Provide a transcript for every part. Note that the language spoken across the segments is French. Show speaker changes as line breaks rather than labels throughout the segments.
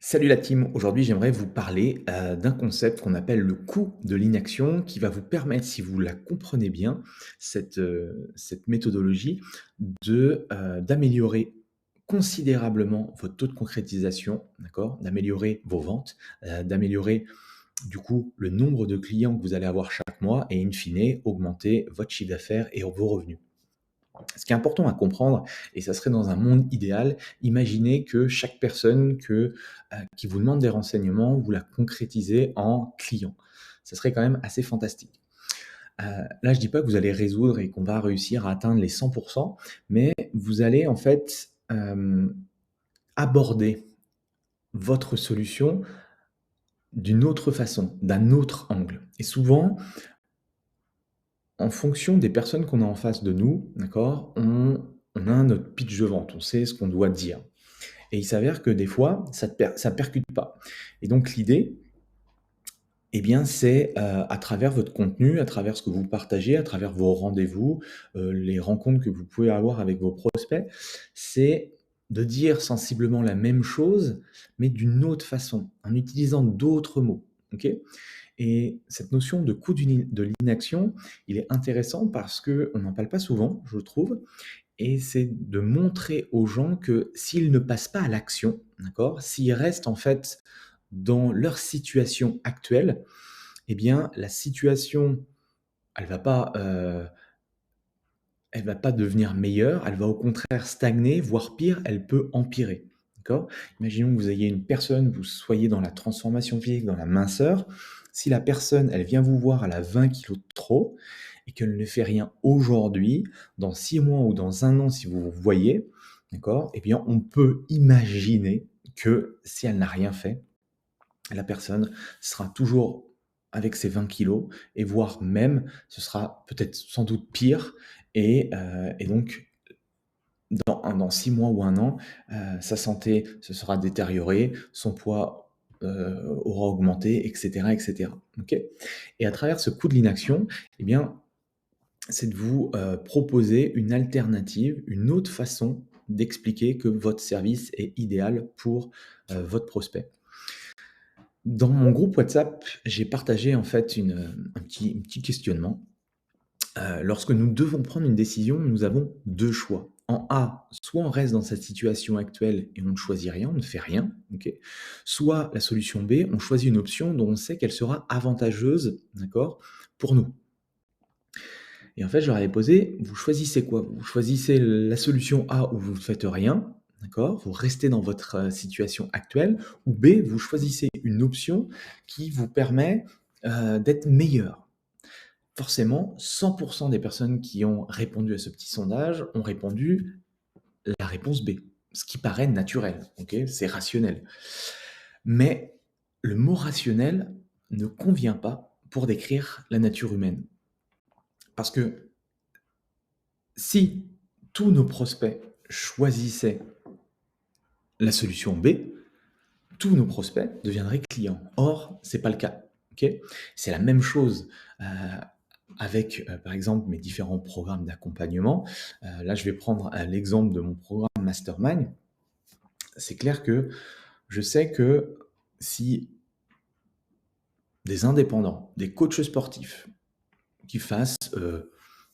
Salut la team, aujourd'hui j'aimerais vous parler d'un concept qu'on appelle le coût de l'inaction qui va vous permettre, si vous la comprenez bien, cette méthodologie, d'améliorer considérablement votre taux de concrétisation, d'accord? D'améliorer vos ventes, d'améliorer du coup le nombre de clients que vous allez avoir chaque mois et in fine augmenter votre chiffre d'affaires et vos revenus. Ce qui est important à comprendre, et ça serait dans un monde idéal, imaginez que chaque personne qui vous demande des renseignements, vous la concrétisez en client. Ça serait quand même assez fantastique. Là, je dis pas que vous allez résoudre et qu'on va réussir à atteindre les 100%, mais vous allez en fait aborder votre solution d'une autre façon, d'un autre angle. Et souvent, en fonction des personnes qu'on a en face de nous, d'accord, on a notre pitch de vente, on sait ce qu'on doit dire. Et il s'avère que des fois, ça percute pas. Et donc l'idée, eh bien, c'est, à travers votre contenu, à travers ce que vous partagez, à travers vos rendez-vous, les rencontres que vous pouvez avoir avec vos prospects, c'est de dire sensiblement la même chose, mais d'une autre façon, en utilisant d'autres mots, OK? Et cette notion de coût de l'inaction, il est intéressant parce qu'on n'en parle pas souvent, je trouve, et c'est de montrer aux gens que s'ils ne passent pas à l'action, d'accord? S'ils restent en fait dans leur situation actuelle, eh bien la situation, elle va pas, elle va pas devenir meilleure, elle va au contraire stagner, voire pire, elle peut empirer. D'accord? Imaginons que vous ayez une personne, vous soyez dans la transformation physique, dans la minceur. Si la personne, elle vient vous voir, elle a 20 kilos de trop et qu'elle ne fait rien aujourd'hui, dans 6 mois ou dans 1 an, si vous vous voyez, d'accord? Eh bien, on peut imaginer que si elle n'a rien fait, la personne sera toujours avec ses 20 kilos et voire même, ce sera peut-être sans doute pire et donc dans 6 mois ou 1 an, sa santé se sera détériorée, son poids, aura augmenté et cetera. OK? Et à travers ce coût de l'inaction, eh bien, c'est de vous, proposer une alternative, une autre façon d'expliquer que votre service est idéal pour, votre prospect. Dans mon groupe WhatsApp, j'ai partagé en fait un petit questionnement. Lorsque nous devons prendre une décision, nous avons 2 choix. En A, soit on reste dans cette situation actuelle et on ne choisit rien, on ne fait rien, OK? Soit la solution B, on choisit une option dont on sait qu'elle sera avantageuse, d'accord, pour nous. Et en fait, je leur avais posé: «Vous choisissez quoi? Vous choisissez la solution A où vous ne faites rien, d'accord? Vous restez dans votre, situation actuelle ou B, vous choisissez une option qui vous permet, d'être meilleur?» Forcément, 100 des personnes qui ont répondu à ce petit sondage ont répondu la réponse B, ce qui paraît naturel, OK? C'est rationnel. Mais le mot rationnel ne convient pas pour décrire la nature humaine. Parce que si tous nos prospects choisissaient la solution B, tous nos prospects deviendraient clients. Or, c'est pas le cas, OK? C'est la même chose, avec, par exemple, mes différents programmes d'accompagnement. Là, je vais prendre, l'exemple de mon programme Mastermind. C'est clair que je sais que si des indépendants, des coachs sportifs qui fassent,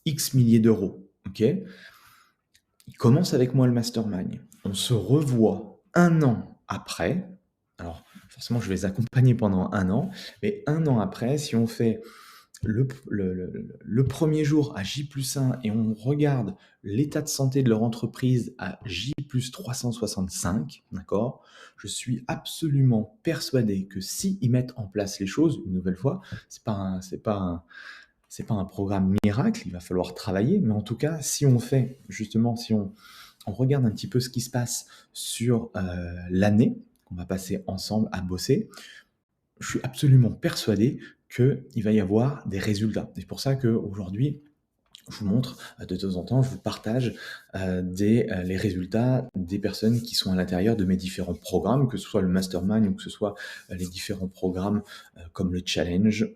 X milliers d'euros, OK? Ils commencent avec moi le mastermind. On se revoit 1 an après. Alors, forcément, je vais les accompagner pendant 1 an, mais 1 an après, si on fait le 1er jour à J+1 et on regarde l'état de santé de leur entreprise à J+365, d'accord? Je suis absolument persuadé que s'ils mettent en place les choses, une nouvelle fois, c'est pas un programme miracle, il va falloir travailler, mais en tout cas, si on fait justement, si on regarde un petit peu ce qui se passe sur, l'année qu'on va passer ensemble à bosser, je suis absolument persuadé qu'il va y avoir des résultats. C'est pour ça qu'aujourd'hui, je vous montre, de temps en temps, je vous partage, les résultats des personnes qui sont à l'intérieur de mes différents programmes, que ce soit le mastermind ou que ce soit, les différents programmes, comme le challenge,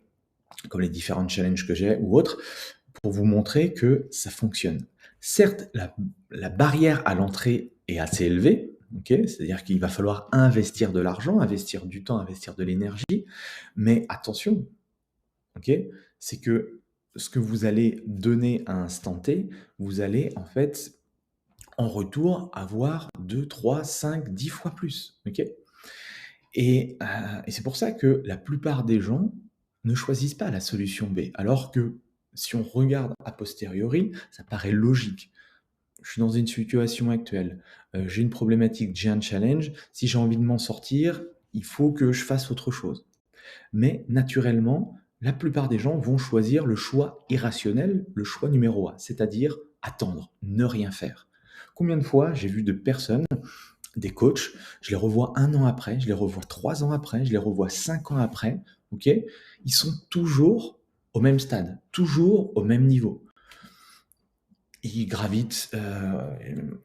comme les différents challenges que j'ai ou autres, pour vous montrer que ça fonctionne. Certes, la barrière à l'entrée est assez élevée, OK? C'est-à-dire qu'il va falloir investir de l'argent, investir du temps, investir de l'énergie, mais attention, OK? C'est que ce que vous allez donner à instant T, vous allez en fait, en retour, avoir 2, 3, 5, 10 fois plus, OK? Et c'est pour ça que la plupart des gens ne choisissent pas la solution B, alors que si on regarde a posteriori, ça paraît logique. Je suis dans une situation actuelle, j'ai une problématique, j'ai un challenge, si j'ai envie de m'en sortir, il faut que je fasse autre chose. Mais naturellement, la plupart des gens vont choisir le choix irrationnel, le choix numéro A, c'est-à-dire attendre, ne rien faire. Combien de fois j'ai vu de personnes, des coachs, je les revois 1 an après, je les revois 3 ans après, je les revois 5 ans après, OK? Ils sont toujours au même stade, toujours au même niveau. Ils gravitent,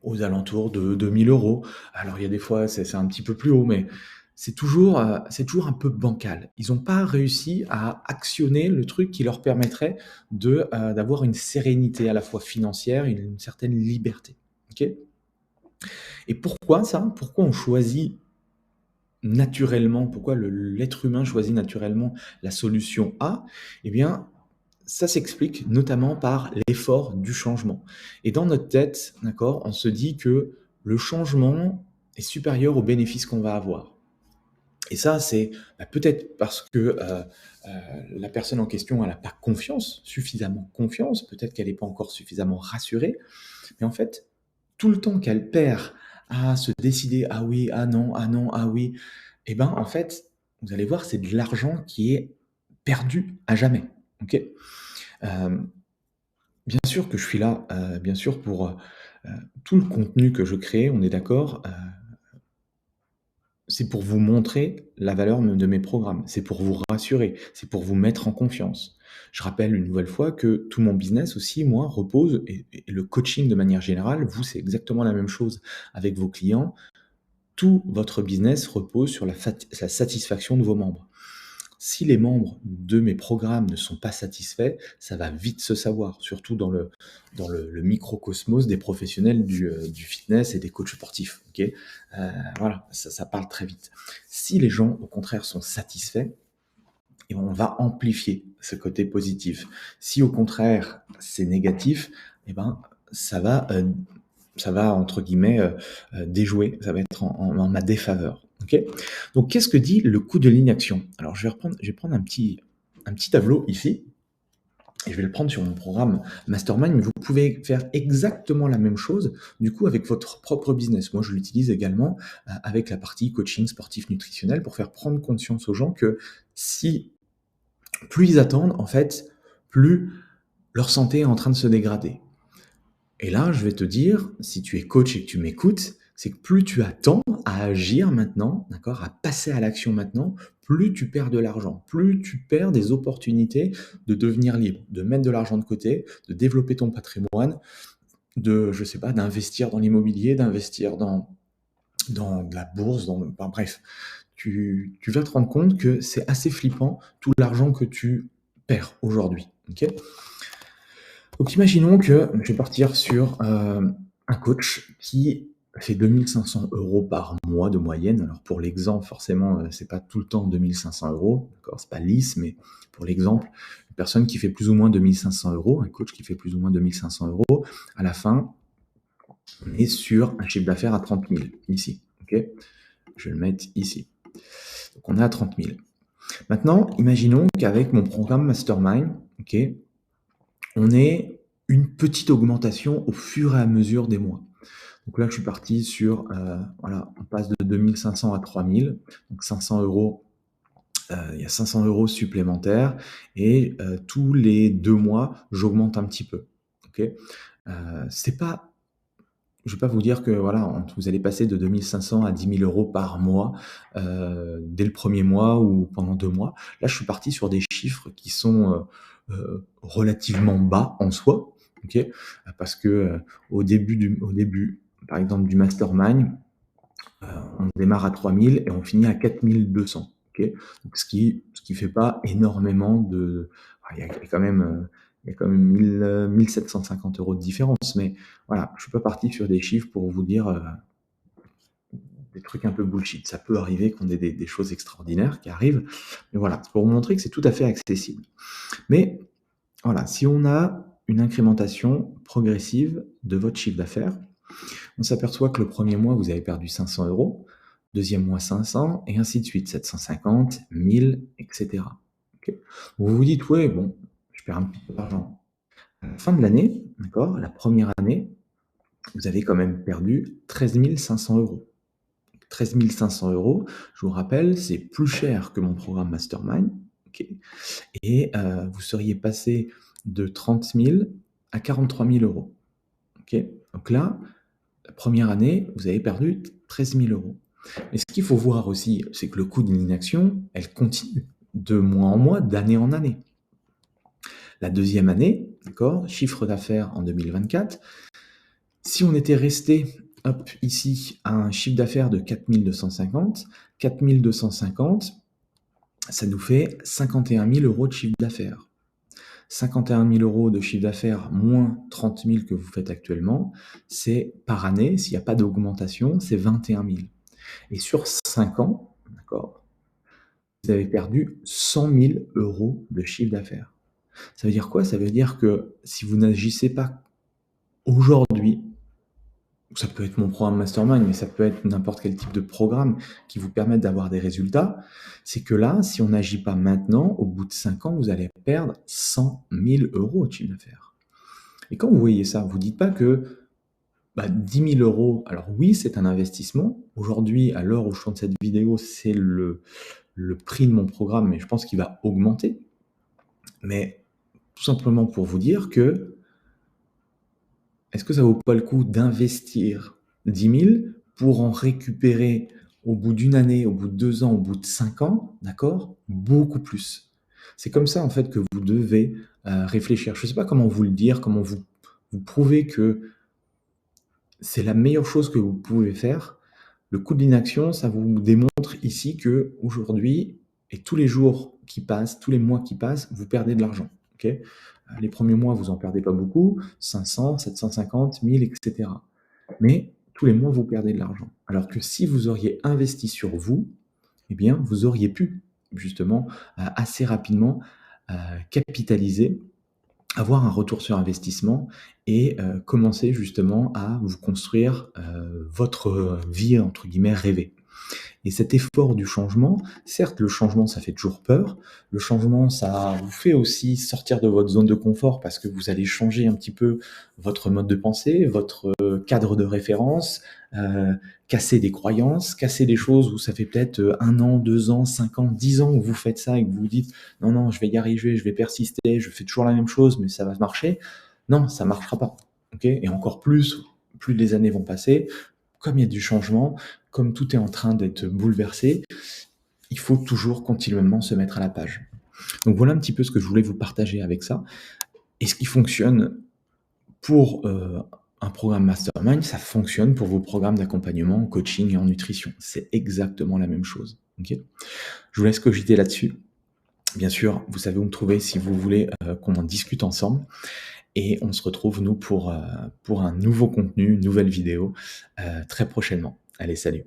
aux alentours de 2 000 €. Alors il y a des fois, c'est un petit peu plus haut, mais c'est toujours un peu bancal. Ils n'ont pas réussi à actionner le truc qui leur permettrait d'avoir une sérénité à la fois financière et une certaine liberté. OK? Et pourquoi ça? Pourquoi on choisit naturellement, pourquoi l'être humain choisit naturellement la solution A? Eh bien, ça s'explique notamment par l'effort du changement. Et dans notre tête, d'accord, on se dit que le changement est supérieur aux bénéfices qu'on va avoir. Et ça, c'est peut-être parce que la personne en question, elle n'a pas confiance, suffisamment confiance, peut-être qu'elle n'est pas encore suffisamment rassurée, mais en fait, tout le temps qu'elle perd à se décider, ah oui, ah non, ah non, ah oui, et ben en fait, vous allez voir, c'est de l'argent qui est perdu à jamais. Ok. Euh, Bien sûr que je suis là, bien sûr pour tout le contenu que je crée, on est d'accord, c'est pour vous montrer la valeur de mes programmes, c'est pour vous rassurer, c'est pour vous mettre en confiance. Je rappelle une nouvelle fois que tout mon business aussi, moi, repose, et le coaching de manière générale, vous, c'est exactement la même chose avec vos clients. Tout votre business repose sur la satisfaction de vos membres. Si les membres de mes programmes ne sont pas satisfaits, ça va vite se savoir, surtout dans le microcosmos des professionnels du fitness et des coachs sportifs. Ok. Voilà, ça parle très vite. Si les gens, au contraire, sont satisfaits, et on va amplifier ce côté positif. Si au contraire c'est négatif, eh ben ça va entre guillemets déjouer, ça va être en ma défaveur. Ok. Donc qu'est-ce que dit le coût de l'inaction? Alors je vais prendre un petit tableau ici. Et je vais le prendre sur mon programme Mastermind, mais vous pouvez faire exactement la même chose, du coup, avec votre propre business. Moi, je l'utilise également avec la partie coaching sportif nutritionnel pour faire prendre conscience aux gens que si plus ils attendent, en fait, plus leur santé est en train de se dégrader. Et là, je vais te dire, si tu es coach et que tu m'écoutes, c'est que plus tu attends à agir maintenant, d'accord, à passer à l'action maintenant, plus tu perds de l'argent, plus tu perds des opportunités de devenir libre, de mettre de l'argent de côté, de développer ton patrimoine, je sais pas, d'investir dans l'immobilier, d'investir dans de la bourse, enfin, bref. Tu vas te rendre compte que c'est assez flippant tout l'argent que tu perds aujourd'hui. Ok. Donc imaginons que je vais partir sur un coach qui fait 2 500 € par mois de moyenne. Alors pour l'exemple, forcément, c'est pas tout le temps 2 500 €, d'accord, c'est pas lisse, mais pour l'exemple, une personne qui fait plus ou moins 2 500 €, un coach qui fait plus ou moins 2 500 €, à la fin, on est sur un chiffre d'affaires à 30 000 ici. Ok. Je vais le mettre ici. Donc on est à 30 000. Maintenant, imaginons qu'avec mon programme Mastermind, ok, on ait une petite augmentation au fur et à mesure des mois. Donc là, je suis parti sur, voilà, on passe de 2 500 à 3 000, donc 500 €, il y a 500 € supplémentaires, et tous les 2 mois, j'augmente un petit peu. Ok. C'est pas, je vais pas vous dire que voilà, vous allez passer de 2 500 à 10 000 € par mois dès le premier mois ou pendant 2 mois. Là, je suis parti sur des chiffres qui sont relativement bas en soi, ok, parce que au début, par exemple, du mastermind, on démarre à 3 000 et on finit à 4 200. Ok. Donc, ce qui fait pas énormément de, il y a quand même il y a quand même 1 750 € de différence, mais voilà, je suis pas parti sur des chiffres pour vous dire des trucs un peu bullshit. Ça peut arriver qu'on ait des choses extraordinaires qui arrivent, mais voilà, c'est pour vous montrer que c'est tout à fait accessible. Mais voilà, si on a une incrémentation progressive de votre chiffre d'affaires, on s'aperçoit que le premier mois, vous avez perdu 500 euros, deuxième mois 500, et ainsi de suite, 750, 1000, etc. Ok. Vous vous dites, ouais, bon, je perds un petit peu d'argent. À la fin de l'année, d'accord, la première année, vous avez quand même perdu 13 500 euros. 13 500 euros, je vous rappelle, c'est plus cher que mon programme Mastermind. Ok. Et vous seriez passé de 30 000 à 43 000 euros. Ok. Donc là, la première année, vous avez perdu 13 000 euros. Mais ce qu'il faut voir aussi, c'est que le coût d'une inaction, elle continue de mois en mois, d'année en année. La deuxième année, d'accord, chiffre d'affaires en 2024, si on était resté hop, ici à un chiffre d'affaires de 4250, 4250, ça nous fait 51 000 euros de chiffre d'affaires. 51 000 euros de chiffre d'affaires moins 30 000 que vous faites actuellement, c'est par année, s'il n'y a pas d'augmentation, c'est 21 000. Et sur 5 ans, d'accord, vous avez perdu 100 000 euros de chiffre d'affaires. Ça veut dire quoi? Ça veut dire que si vous n'agissez pas aujourd'hui, ça peut être mon programme Mastermind, mais ça peut être n'importe quel type de programme qui vous permette d'avoir des résultats, c'est que là, si on n'agit pas maintenant, au bout de 5 ans, vous allez perdre 100 000 euros de chiffre d'affaires. Et quand vous voyez ça, vous ne dites pas que 10 000 euros, alors oui, c'est un investissement. Aujourd'hui, à l'heure où je tourne cette vidéo, c'est le prix de mon programme, mais je pense qu'il va augmenter. Mais tout simplement pour vous dire que est-ce que ça vaut pas le coup d'investir 10 000 pour en récupérer au bout d'une année, au bout de 2 ans, au bout de 5 ans, d'accord, beaucoup plus. C'est comme ça en fait que vous devez réfléchir. Je ne sais pas comment vous le dire, comment vous prouver que c'est la meilleure chose que vous pouvez faire. Le coût de l'inaction, ça vous démontre ici que aujourd'hui et tous les jours qui passent, tous les mois qui passent, vous perdez de l'argent. Okay, les premiers mois, vous en perdez pas beaucoup, 500, 750, 1000, etc. Mais tous les mois, vous perdez de l'argent. Alors que si vous auriez investi sur vous, eh bien, vous auriez pu justement assez rapidement capitaliser, avoir un retour sur investissement et commencer justement à vous construire votre vie entre guillemets rêvée. Et cet effort du changement, certes, le changement, ça fait toujours peur. Le changement, ça vous fait aussi sortir de votre zone de confort parce que vous allez changer un petit peu votre mode de pensée, votre cadre de référence, casser des croyances, casser des choses où ça fait peut-être 1 an, 2 ans, 5 ans, 10 ans où vous faites ça et que vous vous dites non, non, je vais y arriver, je vais persister, je fais toujours la même chose, mais ça va marcher. Non, ça marchera pas. Okay, et encore plus les années vont passer, comme il y a du changement, comme tout est en train d'être bouleversé, il faut toujours continuellement se mettre à la page. Donc voilà un petit peu ce que je voulais vous partager avec ça. Et ce qui fonctionne pour un programme Mastermind, ça fonctionne pour vos programmes d'accompagnement en coaching et en nutrition. C'est exactement la même chose. Okay, je vous laisse cogiter là-dessus. Bien sûr, vous savez où me trouver si vous voulez qu'on en discute ensemble. Et on se retrouve, nous, pour un nouveau contenu, une nouvelle vidéo très prochainement. Allez, salut!